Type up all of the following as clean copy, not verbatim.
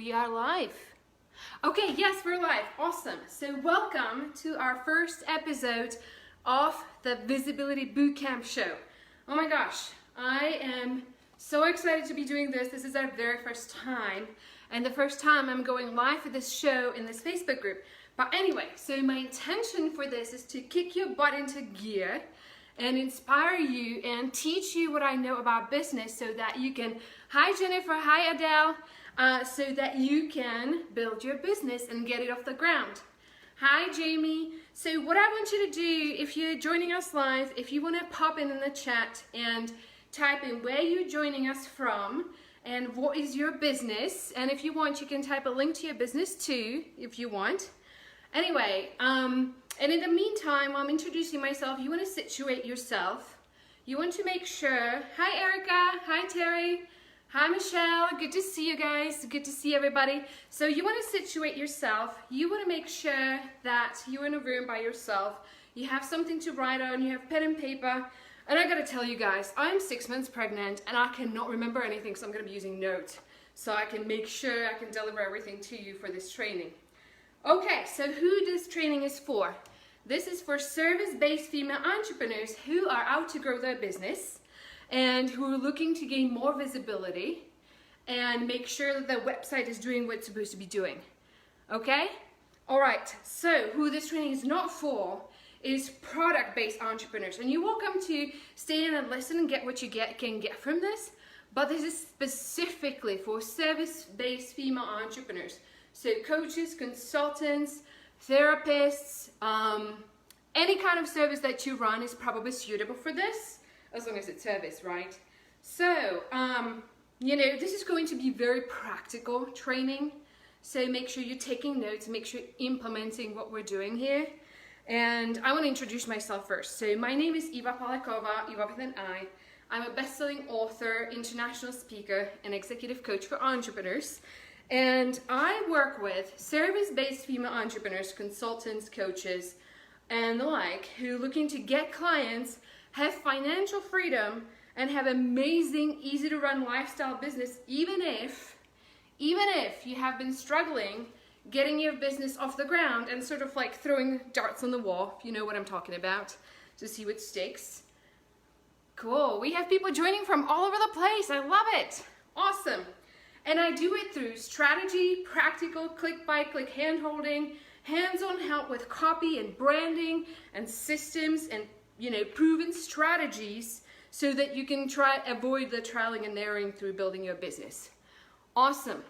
we are live. Okay, yes, we're live. Awesome. So welcome to our first episode of the Visibility Bootcamp Show. Oh my gosh, I am so excited to be doing this. This is our very first time, and the first time I'm going live for this show in this Facebook group. But anyway, so my intention for this is to kick your butt into gear and inspire you and teach you what I know about business so that you can, hi Jennifer, hi Adele, so that you can build your business and get it off the ground. Hi Jamie. So what I want you to do, if you're joining us live, if you want to pop in the chat and type in where you're joining us from and what is your business, and if you want you can type a link to your business too if you want. Anyway, and in the meantime, while I'm introducing myself, you want to situate yourself. You want to make sure, hi Erica, hi Terry, hi Michelle, good to see you guys, good to see everybody. So you want to situate yourself. You want to make sure that you're in a room by yourself. You have something to write on, you have pen and paper. And I gotta tell you guys, I'm 6 months pregnant and I cannot remember anything, so I'm gonna be using notes so I can make sure I can deliver everything to you for this training. Okay, so who this training is for? This is for service-based female entrepreneurs who are out to grow their business and who are looking to gain more visibility and make sure that their website is doing what it's supposed to be doing. Okay? All right, so who this training is not for is product-based entrepreneurs. And you're welcome to stay in and listen and get what you can get from this, but this is specifically for service-based female entrepreneurs. So coaches, consultants, therapists, any kind of service that you run is probably suitable for this, as long as it's service, right? So, you know, this is going to be very practical training. So make sure you're taking notes, make sure you're implementing what we're doing here. And I want to introduce myself first. So my name is Eva Palakova, Eva with an I. I'm a best-selling author, international speaker, and executive coach for entrepreneurs. And I work with service-based female entrepreneurs, consultants, coaches, and the like, who are looking to get clients, have financial freedom, and have amazing, easy-to-run lifestyle business, even if you have been struggling getting your business off the ground and sort of like throwing darts on the wall, if you know what I'm talking about, to see what sticks. Cool. We have people joining from all over the place. I love it. Awesome. And I do it through strategy, practical, click-by-click hand-holding, hands-on help with copy and branding and systems and, you know, proven strategies so that you can avoid the trialing and erroring through building your business. Awesome.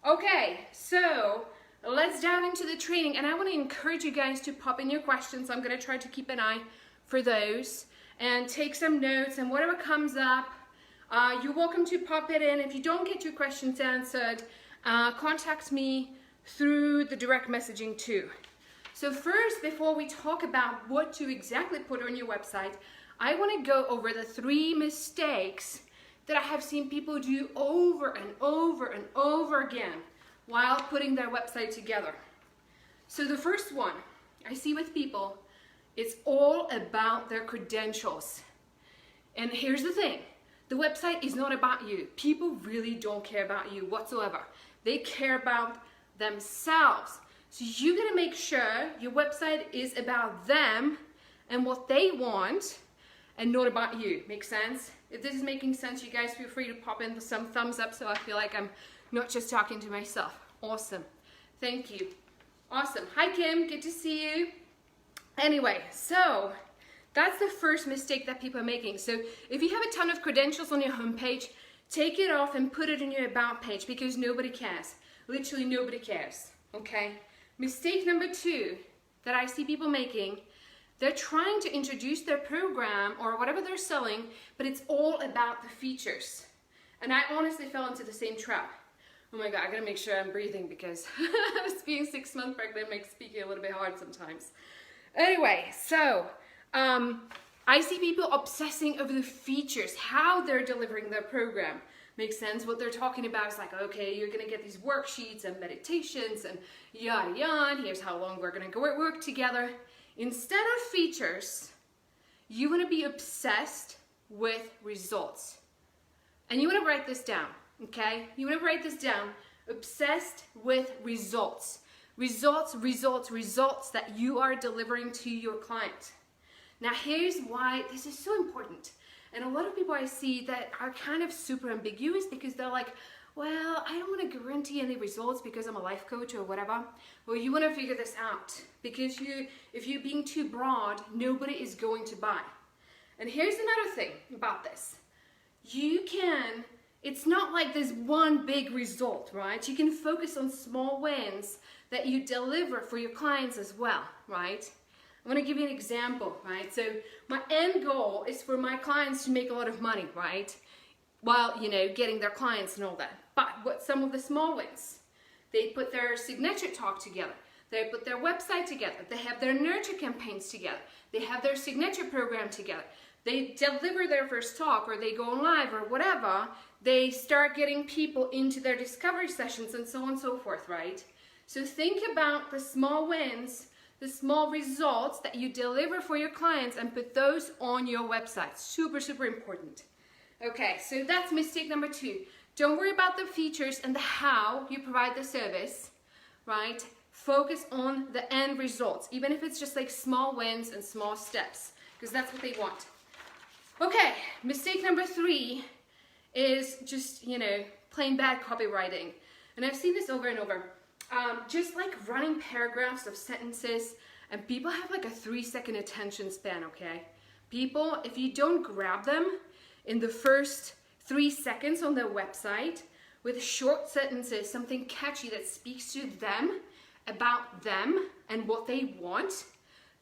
Okay, so let's dive into the training, and I want to encourage you guys to pop in your questions. I'm going to try to keep an eye for those and take some notes, and whatever comes up, you're welcome to pop it in. If you don't get your questions answered, contact me through the direct messaging too. So first, before we talk about what to exactly put on your website, I want to go over the 3 mistakes that I have seen people do over and over and over again while putting their website together. So the first one I see with people, it's all about their credentials. And here's the thing. The website is not about you. People really don't care about you whatsoever. They care about themselves. So you gotta make sure your website is about them and what they want and not about you. Make sense? If this is making sense, you guys feel free to pop in some thumbs up so I feel like I'm not just talking to myself. Awesome. Thank you. Awesome. Hi Kim, good to see you. Anyway, so that's the first mistake that people are making. So if you have a ton of credentials on your homepage, take it off and put it in your about page because nobody cares. Literally nobody cares, okay? Mistake number 2 that I see people making, they're trying to introduce their program or whatever they're selling, but it's all about the features. And I honestly fell into the same trap. Oh my God, I gotta make sure I'm breathing because being 6 months pregnant makes speaking a little bit hard sometimes. Anyway, so, I see people obsessing over the features, how they're delivering their program. Makes sense? What they're talking about is like, okay, you're going to get these worksheets and meditations and yada yada, here's how long we're going to go at work together. Instead of features, you want to be obsessed with results. And you want to write this down, okay? You want to write this down. Obsessed with results. Results, results, results that you are delivering to your client. Now here's why this is so important. And a lot of people I see that are kind of super ambiguous because they're like, well, I don't want to guarantee any results because I'm a life coach or whatever. Well, you want to figure this out because if you're being too broad, nobody is going to buy. And here's another thing about this. It's not like there's one big result, right? You can focus on small wins that you deliver for your clients as well, right? I'm going to give you an example, right? So my end goal is for my clients to make a lot of money, right? While, getting their clients and all that. But what some of the small wins? They put their signature talk together. They put their website together. They have their nurture campaigns together. They have their signature program together. They deliver their first talk, or they go live or whatever. They start getting people into their discovery sessions and so on and so forth, right? So think about the small wins, the small results that you deliver for your clients and put those on your website. Super, super important. Okay, so that's mistake number 2. Don't worry about the features and the how you provide the service, right? Focus on the end results, even if it's just like small wins and small steps, because that's what they want. Okay, mistake number 3 is just, plain bad copywriting. And I've seen this over and over. Just like running paragraphs of sentences, and people have like a 3-second attention span, okay? People, if you don't grab them in the first 3 seconds on their website with short sentences, something catchy that speaks to them, about them and what they want,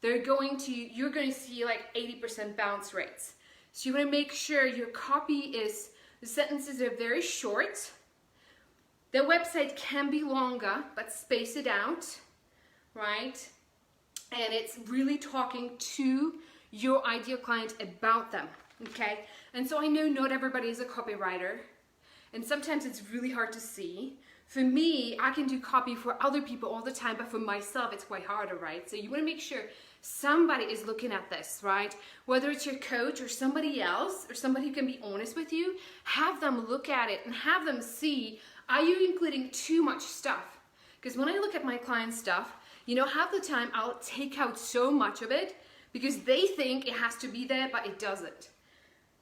you're going to see like 80% bounce rates. So you want to make sure your copy the sentences are very short. The website can be longer, but space it out, right? And it's really talking to your ideal client about them, okay? And so I know not everybody is a copywriter, and sometimes it's really hard to see. For me, I can do copy for other people all the time, but for myself, it's quite harder, right? So you want to make sure somebody is looking at this, right? Whether it's your coach or somebody else, or somebody who can be honest with you, have them look at it and have them see, are you including too much stuff? Because when I look at my client stuff, half the time I'll take out so much of it because they think it has to be there, but it doesn't.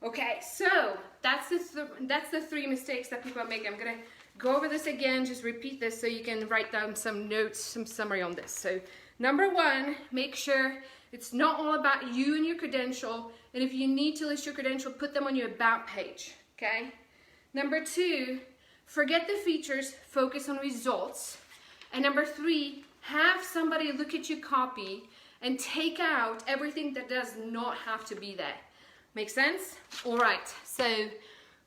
Okay, so that's the 3 mistakes that people are making. I'm gonna go over this again, just repeat this so you can write down some notes, some summary on this. So number 1, make sure it's not all about you and your credential, and if you need to list your credential, put them on your about page, okay? Number 2, forget the features, focus on results. And number 3, have somebody look at your copy and take out everything that does not have to be there. Make sense? All right, so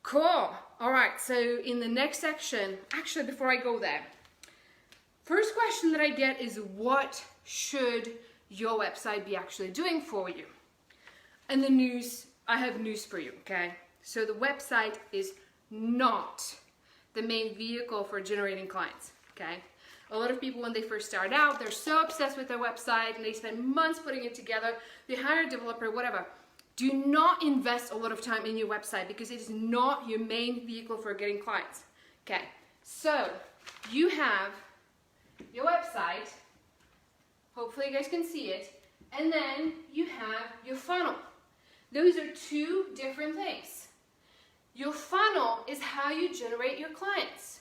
cool. All right, so in the next section, actually before I go there, first question that I get is, what should your website be actually doing for you? And I have news for you, okay? So the website is not the main vehicle for generating clients, okay? A lot of people, when they first start out, they're so obsessed with their website and they spend months putting it together. They hire a developer, whatever. Do not invest a lot of time in your website because it is not your main vehicle for getting clients. Okay, so you have your website. Hopefully you guys can see it. And then you have your funnel. Those are 2 different things. Your funnel is how you generate your clients.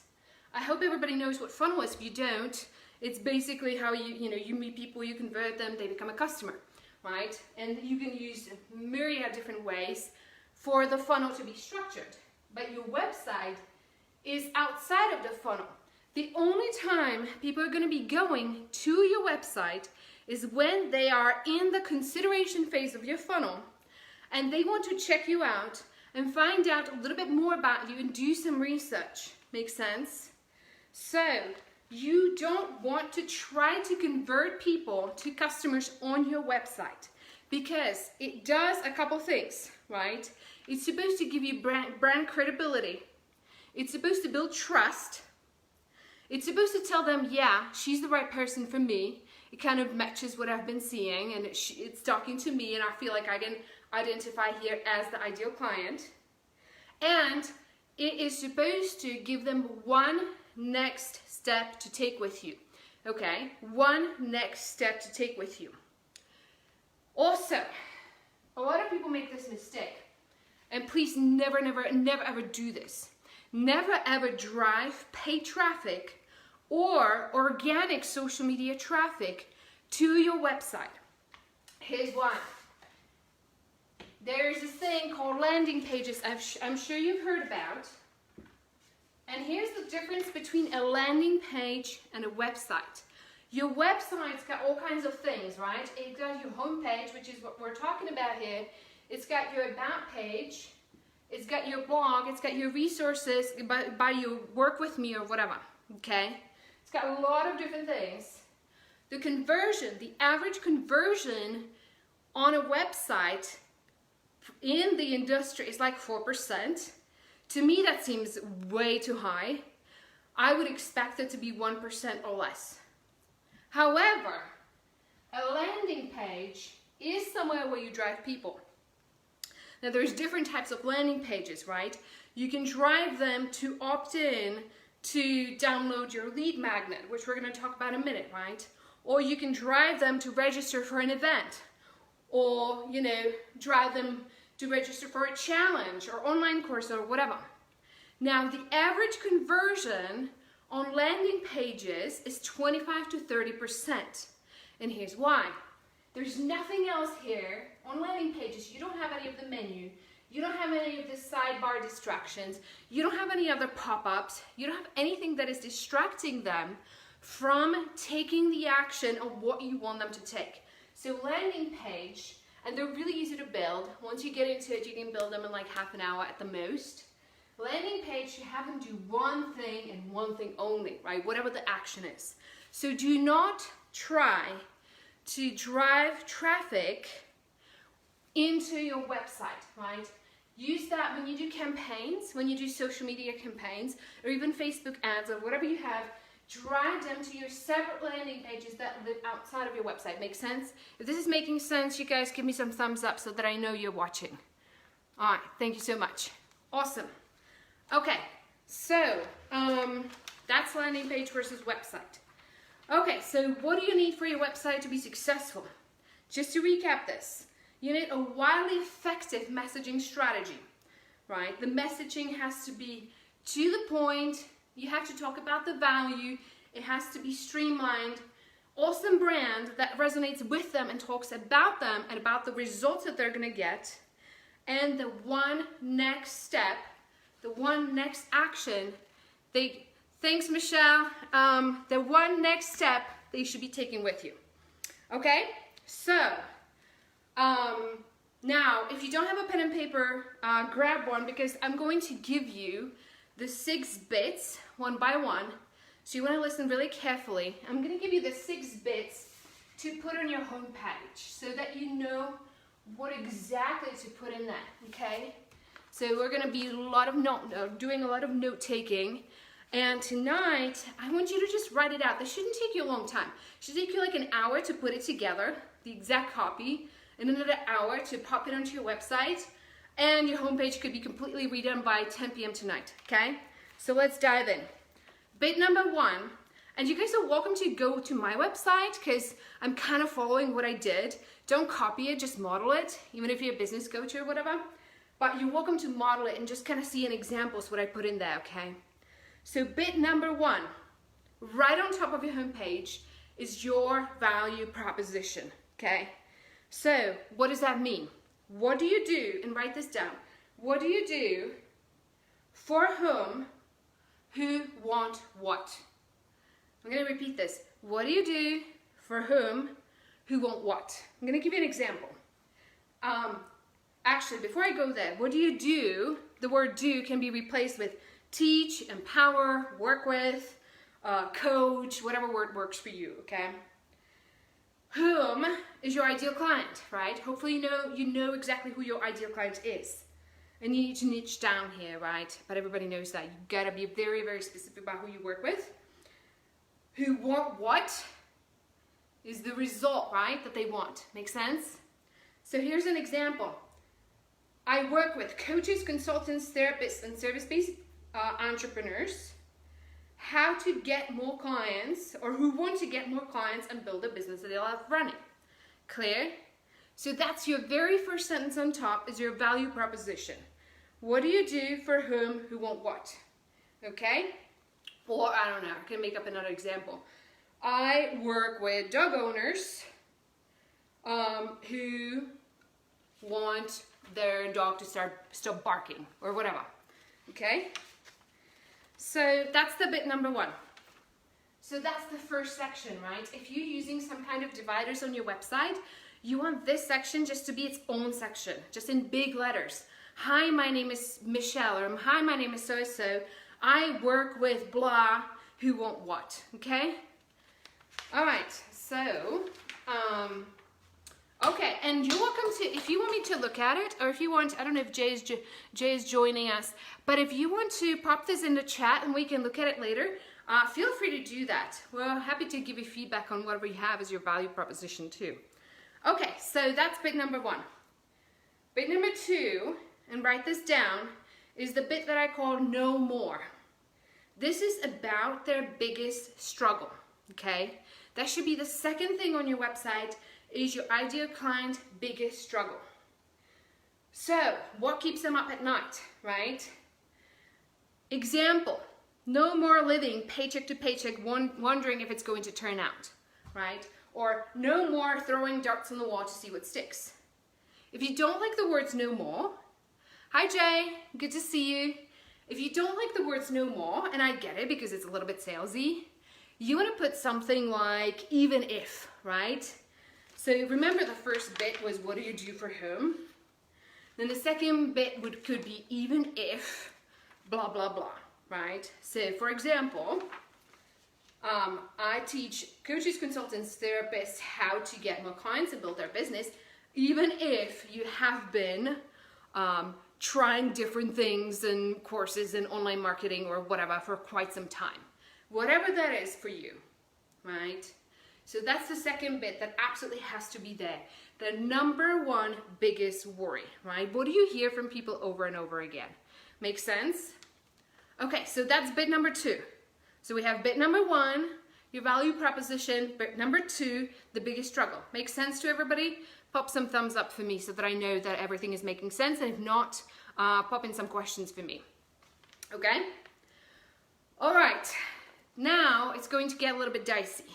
I hope everybody knows what funnel is. If you don't, it's basically how you meet people, you convert them, they become a customer, right? And you can use a myriad of different ways for the funnel to be structured. But your website is outside of the funnel. The only time people are going to be going to your website is when they are in the consideration phase of your funnel and they want to check you out and find out a little bit more about you and do some research. Make sense? So you don't want to try to convert people to customers on your website because it does a couple things, right? It's supposed to give you brand credibility. It's supposed to build trust. It's supposed to tell them, yeah, she's the right person for me. It kind of matches what I've been seeing and it's talking to me and I feel like I can identify here as the ideal client. And it is supposed to give them one next step to take with you. Okay, one next step to take with you. Also, a lot of people make this mistake, and please never ever do this. Never ever drive paid traffic or organic social media traffic to your website. Here's why. There's this thing called landing pages I'm sure you've heard about. And here's the difference between a landing page and a website. Your website's got all kinds of things, right? It's got your home page, which is what we're talking about here. It's got your about page. It's got your blog. It's got your resources by your work with me or whatever, okay? It's got a lot of different things. The conversion, the average conversion on a website in the industry is like 4%. To me, that seems way too high. I would expect it to be 1% or less. However, a landing page is somewhere where you drive people. Now, there's different types of landing pages, right? You can drive them to opt in to download your lead magnet, which we're going to talk about in a minute, right? Or you can drive them to register for an event, or, you know, drive them to register for a challenge or online course or whatever. Now, the average conversion on landing pages is 25 to 30%. And here's why. There's nothing else here on landing pages. You don't have any of the menu. You don't have any of the sidebar distractions. You don't have any other pop-ups. You don't have anything that is distracting them from taking the action of what you want them to take. So landing page, and they're really easy to build. Once you get into it, you can build them in like half an hour at the most. Landing page, you have them do one thing and one thing only, right? Whatever the action is. So do not try to drive traffic into your website, right? Use that when you do campaigns, when you do social media campaigns, or even Facebook ads or whatever you have. Drive them to your separate landing pages that live outside of your website. Make sense? If this is making sense, you guys give me some thumbs up so that I know you're watching. All right, thank you so much. Awesome. Okay, so that's landing page versus website. Okay, so what do you need for your website to be successful? Just to recap this, you need a wildly effective messaging strategy, right? The messaging has to be to the point. You have to talk about the value. It has to be streamlined. Awesome brand that resonates with them and talks about them and about the results that they're going to get. And the one next step, the one next action, thanks Michelle, the one next step they should be taking with you. Okay? So, now, if you don't have a pen and paper, grab one, because I'm going to give you the 6 bits one by one. So you want to listen really carefully. I'm going to give you the 6 bits to put on your home page so that you know what exactly to put in there, okay? So we're going to be doing a lot of note taking. And tonight, I want you to just write it out. This shouldn't take you a long time. It should take you like an hour to put it together, the exact copy, and another hour to pop it onto your website. And your homepage could be completely redone by 10 p.m. tonight, okay? So let's dive in. Bit number 1, and you guys are welcome to go to my website because I'm kind of following what I did. Don't copy it, just model it, even if you're a business coach or whatever. But you're welcome to model it and just kind of see an example of what I put in there, okay? So bit number 1, right on top of your homepage is your value proposition, okay? So what does that mean? What do you do, and write this down, what do you do for whom, who want what? I'm going to repeat this. What do you do for whom, who want what? I'm going to give you an example. Actually, before I go there, what do you do? The word do can be replaced with teach, empower, work with, coach, whatever word works for you, okay? Whom is your ideal client, right? Hopefully you know exactly who your ideal client is. And you need to niche down here, right? But everybody knows that. You gotta be very, very specific about who you work with. Who want what is the result, right, that they want. Make sense? So here's an example. I work with coaches, consultants, therapists, and service-based entrepreneurs how to get more clients, or who want to get more clients and build a business that they love running. Clear? So that's your very first sentence on top, is your value proposition. What do you do for whom, who want what? Okay? Or I don't know, I can make up another example. I work with dog owners who want their dog to stop barking or whatever. Okay? So that's the bit number one. So that's the first section, right? If you're using some kind of dividers on your website, you want this section just to be its own section, just in big letters. Hi, my name is Michelle, or hi, my name is so-so. I work with blah, who want what, okay? All right, so, okay, and you're welcome to, if you want me to look at it, or if you want, I don't know if Jay is joining us, but if you want to pop this in the chat and we can look at it later, feel free to do that. We're happy to give you feedback on whatever you have as your value proposition too. Okay, so that's bit number one. Bit number two, and write this down, is the bit that I call no more. This is about their biggest struggle, okay? That should be the second thing on your website, is your ideal client's biggest struggle. So, what keeps them up at night, right? Example, no more living paycheck to paycheck, wondering if it's going to turn out, right? Or no more throwing darts on the wall to see what sticks. If you don't like the words no more, hi Jay, good to see you. If you don't like the words no more, and I get it because it's a little bit salesy, you want to put something like even if, right? So remember the first bit was what do you do for whom? Then the second bit could be even if, blah, blah, blah, right? So for example, I teach coaches, consultants, therapists how to get more clients and build their business, even if you have been trying different things and courses and online marketing or whatever for quite some time. Whatever that is for you, right? So that's the second bit that absolutely has to be there. The number one biggest worry, right? What do you hear from people over and over again? Make sense? Okay, so that's bit number two. So we have bit number one, your value proposition. Bit number two, the biggest struggle. Make sense to everybody? Pop some thumbs up for me so that I know that everything is making sense. And if not, pop in some questions for me. Okay? All right. Now it's going to get a little bit dicey.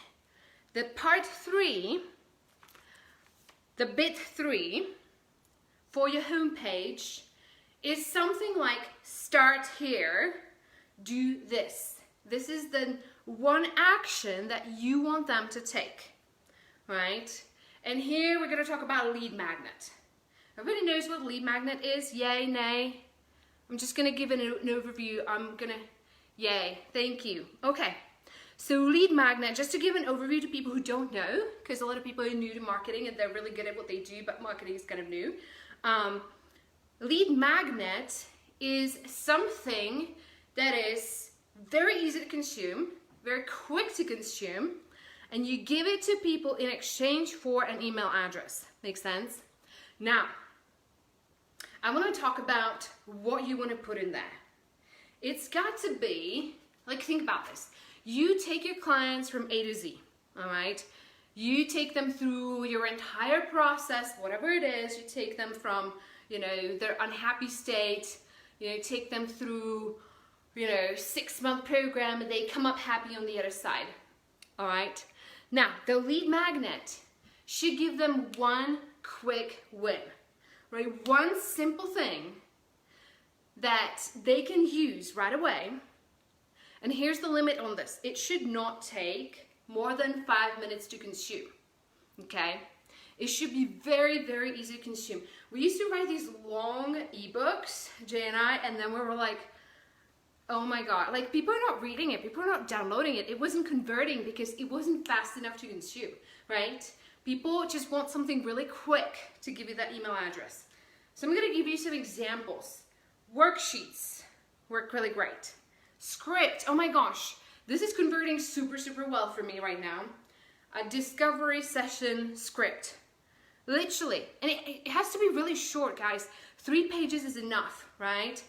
The part three, the bit three for your homepage is something like start here, do this. This is the one action that you want them to take, right? And here we're going to talk about a lead magnet. Everybody knows what a lead magnet is? Yay, nay? I'm just going to give an overview. Yay, thank you. Okay, so lead magnet, just to give an overview to people who don't know, because a lot of people are new to marketing and they're really good at what they do, but marketing is kind of new. Lead magnet is something that is very easy to consume, very quick to consume, and you give it to people in exchange for an email address. Makes sense? Now, I want to talk about what you want to put in there. It's got to be, like, think about this. You take your clients from A to Z, all right? You take them through your entire process, whatever it is. You take them from, their unhappy state, take them through, 6-month program, and they come up happy on the other side, all right? Now, the lead magnet should give them one quick win, right? One simple thing that they can use right away. And here's the limit on this. It should not take more than 5 minutes to consume, okay? It should be very, very easy to consume. We used to write these long ebooks, Jay and I, and then we were like, oh my God, like people are not reading it, people are not downloading it. It wasn't converting because it wasn't fast enough to consume, right? People just want something really quick to give you that email address. So I'm gonna give you some examples. Worksheets work really great. Script, oh my gosh, this is converting super, super well for me right now. A discovery session script. Literally, and it has to be really short, guys. 3 pages is enough, right?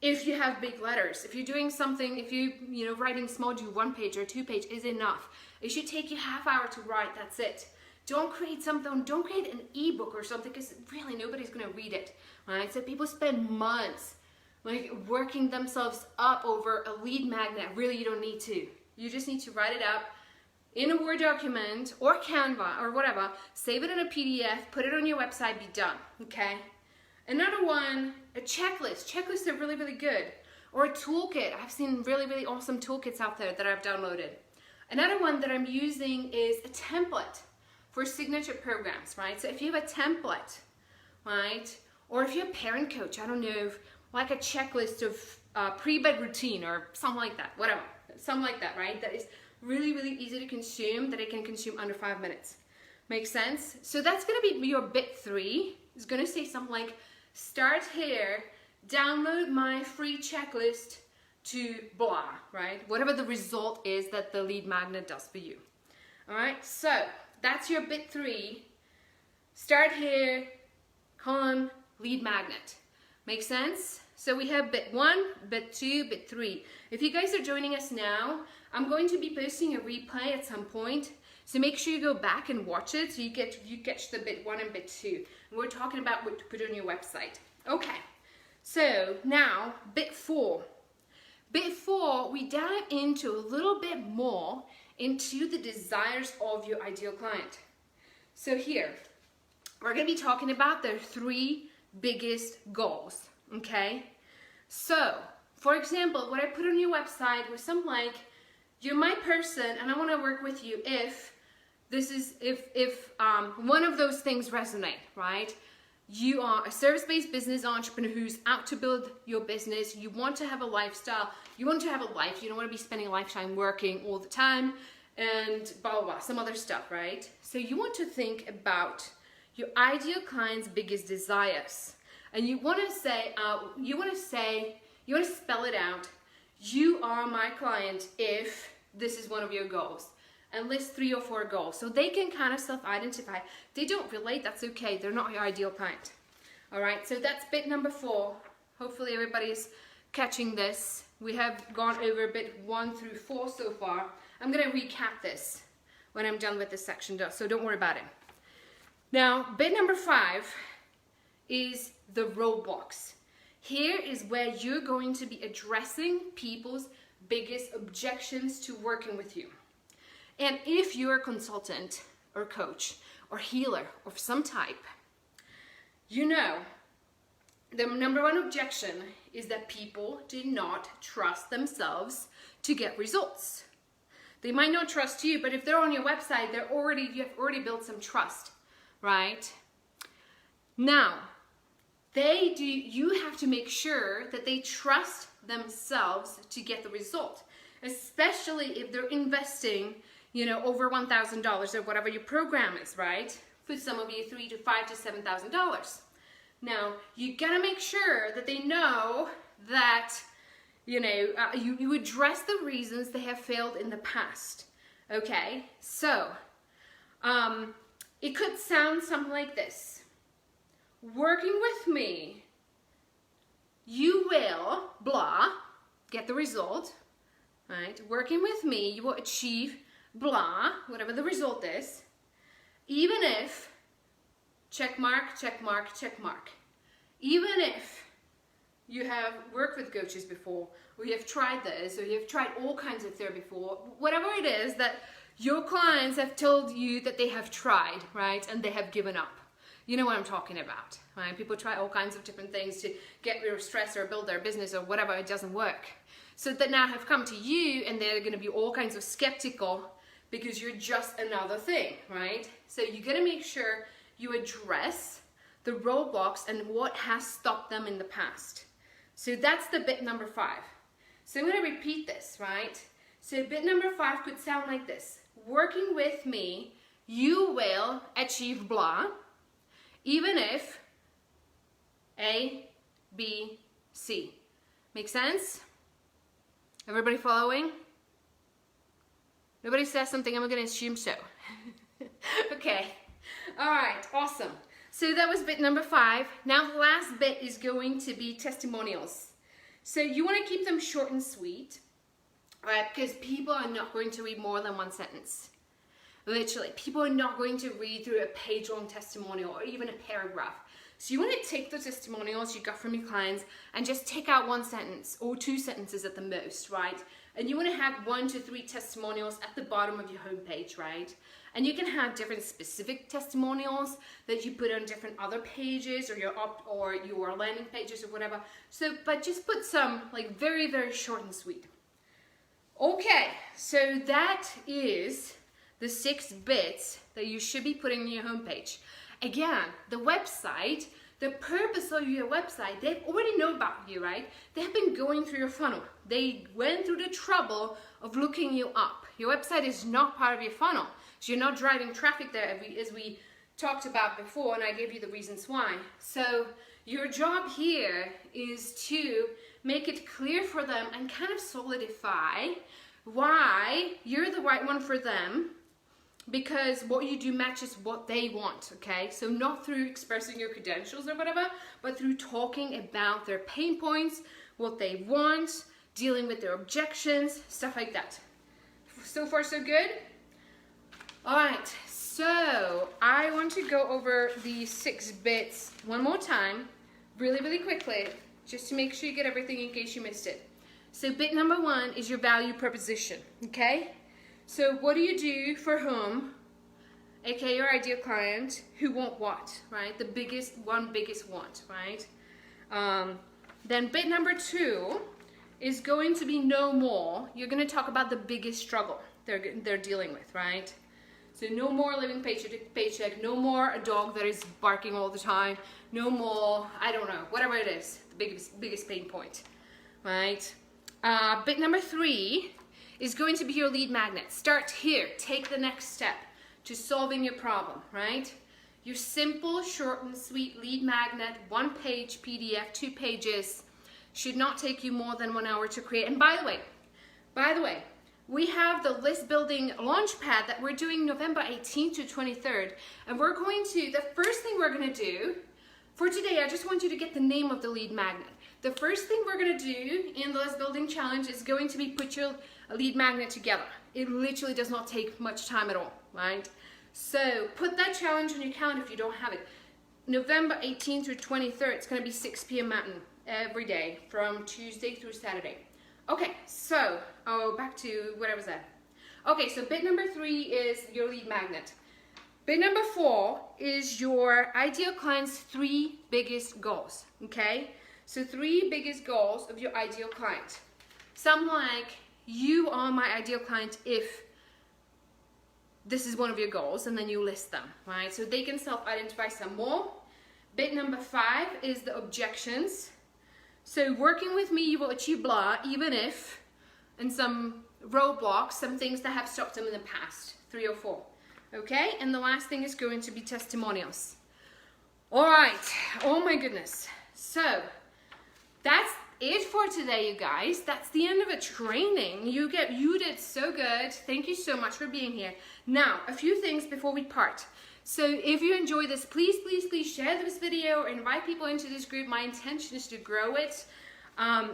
if you have big letters. If you're doing something, if you know, writing small, do 1 page or 2 page is enough. It should take you half hour to write, that's it. Don't create something, don't create an ebook or something, because really nobody's gonna read it, right? So people spend months like working themselves up over a lead magnet. Really, you don't need to. You just need to write it up in a Word document or Canva or whatever, save it in a PDF, put it on your website, be done, okay? Another one, a checklist. Checklists are really, really good. Or a toolkit. I've seen really, really awesome toolkits out there that I've downloaded. Another one that I'm using is a template for signature programs, right? So if you have a template, right? Or if you're a parent coach, I don't know, like a checklist of pre-bed routine or something like that, whatever. Something like that, right? That is really, really easy to consume, that it can consume under 5 minutes. Make sense? So that's gonna be your bit 3. It's gonna say something like, start here, download my free checklist to blah, right? Whatever the result is that the lead magnet does for you. All right, so that's your bit 3. Start here, colon, lead magnet. Make sense? So we have bit 1, bit 2, bit 3. If you guys are joining us now, I'm going to be posting a replay at some point. So make sure you go back and watch it so you catch the bit 1 and bit 2. And we're talking about what to put on your website. Okay, so now bit 4. Bit 4, we dive into a little bit more into the desires of your ideal client. So here, we're going to be talking about their 3 biggest goals, okay? So, for example, what I put on your website was something like, you're my person and I want to work with you if one of those things resonate, right? You are a service-based business entrepreneur who's out to build your business. You want to have a lifestyle. You want to have a life. You don't want to be spending a lifetime working all the time and blah, blah, blah, some other stuff, right? So you want to think about your ideal client's biggest desires. And you want to say, you want to spell it out. You are my client if this is one of your goals. And list 3 or 4 goals so they can kind of self-identify. They don't relate, that's okay. They're not your ideal client. All right, so that's bit number 4. Hopefully everybody's catching this. We have gone over bit 1 through 4 so far. I'm going to recap this when I'm done with this section, so don't worry about it. Now, bit number 5 is the roadblocks. Here is where you're going to be addressing people's biggest objections to working with you. And if you're a consultant or coach or healer of some type, you know the number 1 objection is that people do not trust themselves to get results. They might not trust you, but if they're on your website, you have already built some trust, right? Now, you have to make sure that they trust themselves to get the result, especially if they're investing, you know, over $1,000 or whatever your program is, right? For some of you, $3,000 to $5,000 to $7,000. Now, you gotta make sure that they know that, you know, you address the reasons they have failed in the past. Okay, so it could sound something like this. Working with me, you will, blah, get the result, right? Working with me, you will achieve, blah, whatever the result is, even if, check mark, check mark, check mark. Even if you have worked with coaches before, or you have tried this, or you have tried all kinds of therapy before, whatever it is that your clients have told you that they have tried, right? And they have given up. You know what I'm talking about, right? People try all kinds of different things to get rid of stress or build their business or whatever, it doesn't work. So that now have come to you and they're gonna be all kinds of skeptical because you're just another thing, right? So you gotta make sure you address the roadblocks and what has stopped them in the past. So that's the bit number 5. So I'm gonna repeat this, right? So bit number 5 could sound like this. Working with me, you will achieve blah, even if A, B, C. Make sense? Everybody following? Nobody says something, I'm gonna assume so. Okay, all right, awesome. So that was bit number 5. Now the last bit is going to be testimonials. So you want to keep them short and sweet, right? Because people are not going to read more than one sentence. Literally, people are not going to read through a page-long testimonial or even a paragraph. So you want to take the testimonials you got from your clients and just take out one sentence or two sentences at the most, right? And you want to have 1 to 3 testimonials at the bottom of your homepage, right? And you can have different specific testimonials that you put on different other pages or your landing pages or whatever. So, but just put some like very, very short and sweet. Okay, so that is the 6 bits that you should be putting on your homepage. Again, the website, the purpose of your website, they already know about you, right? They've been going through your funnel. They went through the trouble of looking you up. Your website is not part of your funnel. So you're not driving traffic there as we talked about before, and I gave you the reasons why. So your job here is to make it clear for them and kind of solidify why you're the right one for them, because what you do matches what they want, okay? So not through expressing your credentials or whatever, but through talking about their pain points, what they want, dealing with their objections, stuff like that. So far, so good? All right, so I want to go over these 6 bits one more time, really, really quickly, just to make sure you get everything in case you missed it. So bit number 1 is your value proposition, okay? So what do you do for whom, aka your ideal client, who want what, right? The biggest want, right? Then bit number 2 is going to be no more. You're going to talk about the biggest struggle they're dealing with, right? So no more living paycheck to paycheck, no more a dog that is barking all the time, no more, I don't know, whatever it is, the biggest pain point, right? Bit number 3 is going to be your lead magnet. Start here, take the next step to solving your problem, right? Your simple, short and sweet lead magnet, 1-page PDF, 2 pages, should not take you more than 1 hour to create. And by the way, we have the list building launchpad that we're doing November 18th to 23rd. And the first thing we're gonna do, for today, I just want you to get the name of the lead magnet. The first thing we're gonna do in the list building challenge is going to be put your lead magnet together. It literally does not take much time at all, right? So put that challenge on your calendar if you don't have it. November 18th through 23rd, it's gonna be 6 p.m. Mountain every day from Tuesday through Saturday. Okay, so, back to what I was at. Okay, so bit number 3 is your lead magnet. Bit number 4 is your ideal client's 3 biggest goals, okay? So 3 biggest goals of your ideal client. Some like, you are my ideal client if this is one of your goals, and then you list them, right? So they can self-identify some more. Bit number 5 is the objections. So working with me, you will achieve blah, even if, and some roadblocks, some things that have stopped them in the past, 3 or 4. Okay, and the last thing is going to be testimonials. All right, oh my goodness. So that's it for today, you guys. That's the end of a training. You did so good. Thank you so much for being here. Now, a few things before we part. So if you enjoy this, please, please, please share this video or invite people into this group. My intention is to grow it,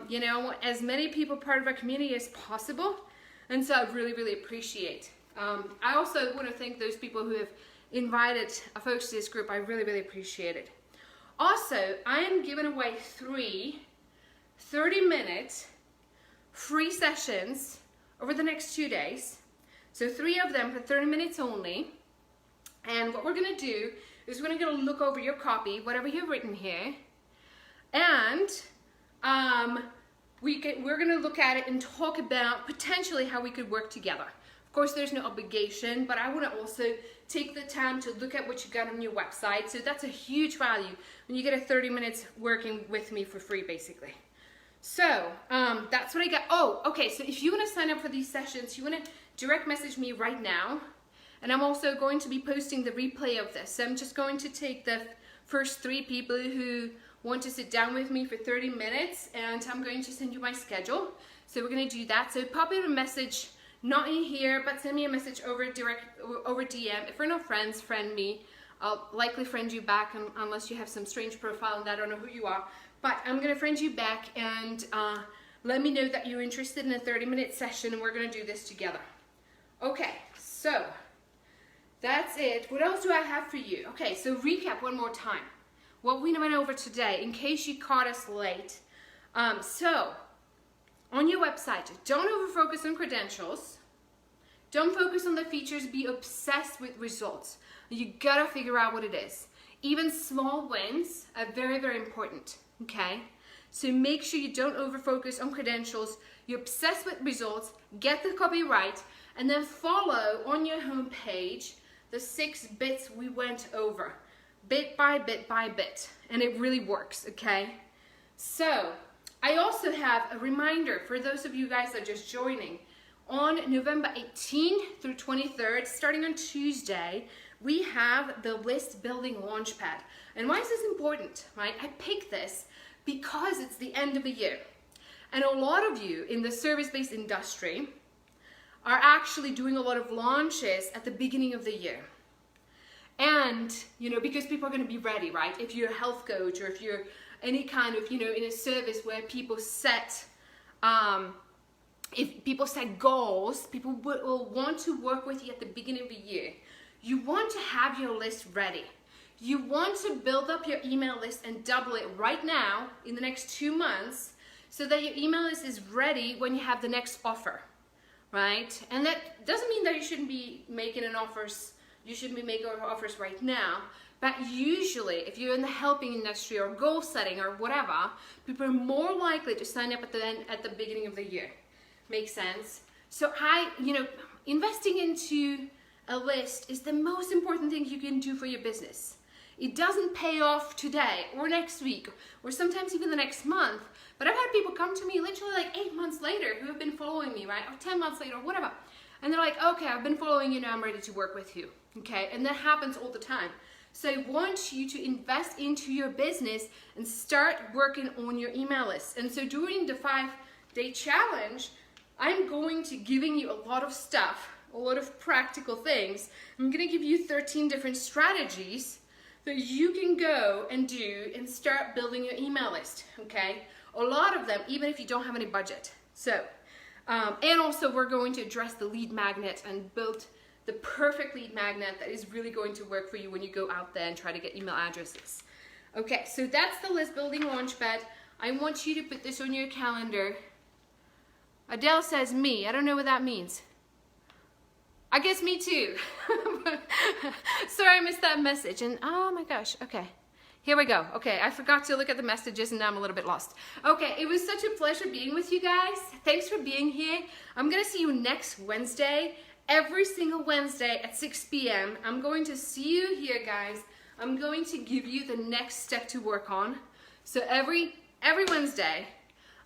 you know, as many people part of our community as possible. And so I really, really appreciate. I also want to thank those people who have invited folks to this group. I really, really appreciate it. Also, I am giving away 3 30-minute free sessions over the next 2 days. So 3 of them for 30 minutes only. And what we're going to do is we're going to look over your copy, whatever you've written here, and we're going to look at it and talk about potentially how we could work together. Of course, there's no obligation, but I want to also take the time to look at what you got on your website. So that's a huge value when you get a 30 minutes working with me for free, basically. So that's what I got. Oh, okay. So if you want to sign up for these sessions, you want to direct message me right now. And I'm also going to be posting the replay of this. So I'm just going to take the first 3 people who want to sit down with me for 30 minutes, and I'm going to send you my schedule. So we're going to do that. So pop in a message, not in here, but send me a message over DM. If we're not friends, friend me. I'll likely friend you back unless you have some strange profile and I don't know who you are. But I'm gonna friend you back and let me know that you're interested in a 30-minute session, and we're gonna do this together. Okay, so that's it. What else do I have for you? Okay, so recap one more time what we went over today in case you caught us late. So on your website, don't over-focus on credentials. Don't focus on the features, be obsessed with results. You gotta figure out what it is. Even small wins are very, very important, okay? So make sure you don't over-focus on credentials, you're obsessed with results, get the copy right, and then follow on your homepage the 6 bits we went over, bit by bit by bit, and it really works, okay? So, I also have a reminder for those of you guys that are just joining. On November 18th through 23rd, starting on Tuesday, we have the list building launchpad. And why is this important, right? I picked this because it's the end of the year. And a lot of you in the service-based industry are actually doing a lot of launches at the beginning of the year. And, you know, because people are going to be ready, right? If you're a health coach or if you're any kind of, you know, in a service where people set, if people set goals, people will want to work with you at the beginning of the year. You want to have your list ready. You want to build up your email list and double it right now in the next 2 months so that your email list is ready when you have the next offer, right? And that doesn't mean that you shouldn't be making offers right now, but usually if you're in the helping industry or goal setting or whatever, people are more likely to sign up at the beginning of the year. Makes sense? So investing into a list is the most important thing you can do for your business. It doesn't pay off today or next week or sometimes even the next month, but I've had people come to me literally like 8 months later who have been following me, right? Or 10 months later or whatever. And they're like, okay, I've been following you now, I'm ready to work with you, okay? And that happens all the time. So I want you to invest into your business and start working on your email list. And so during the 5-day challenge, I'm going to giving you a lot of stuff, a lot of practical things. I'm going to give you 13 different strategies that you can go and do and start building your email list, okay? A lot of them, even if you don't have any budget. So, and also we're going to address the lead magnet and build the perfect lead magnet that is really going to work for you when you go out there and try to get email addresses. Okay, so that's the list building launchpad. I want you to put this on your calendar. Adele says me. I don't know what that means. I guess me too. Sorry I missed that message. And oh my gosh, okay. Here we go. Okay, I forgot to look at the messages and now I'm a little bit lost. Okay, it was such a pleasure being with you guys. Thanks for being here. I'm gonna see you next Wednesday. Every single Wednesday at 6 p.m. I'm going to see you here, guys. I'm going to give you the next step to work on. So every Wednesday,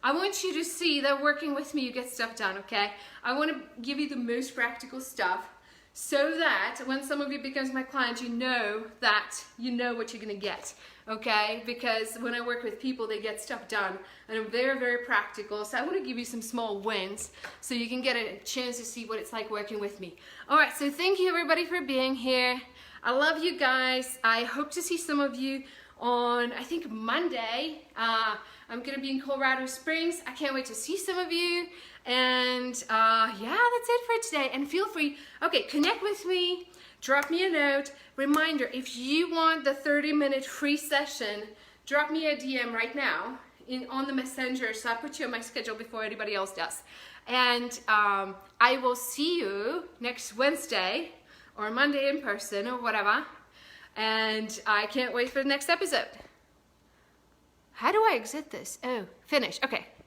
I want you to see that working with me, you get stuff done, okay? I want to give you the most practical stuff so that when some of you becomes my client, you know that you know what you're going to get, okay? Because when I work with people, they get stuff done, and I'm very, very practical. So I want to give you some small wins so you can get a chance to see what it's like working with me. All right, so thank you everybody for being here. I love you guys. I hope to see some of you on, I think, Monday. I'm gonna be in Colorado Springs. I can't wait to see some of you. And yeah, that's it for today. And feel free, okay, connect with me, drop me a note. Reminder, if you want the 30-minute free session, drop me a DM right now on the messenger, so I put you on my schedule before anybody else does. And I will see you next Wednesday or Monday in person or whatever. And I can't wait for the next episode. How do I exit this? Oh, finish. Okay.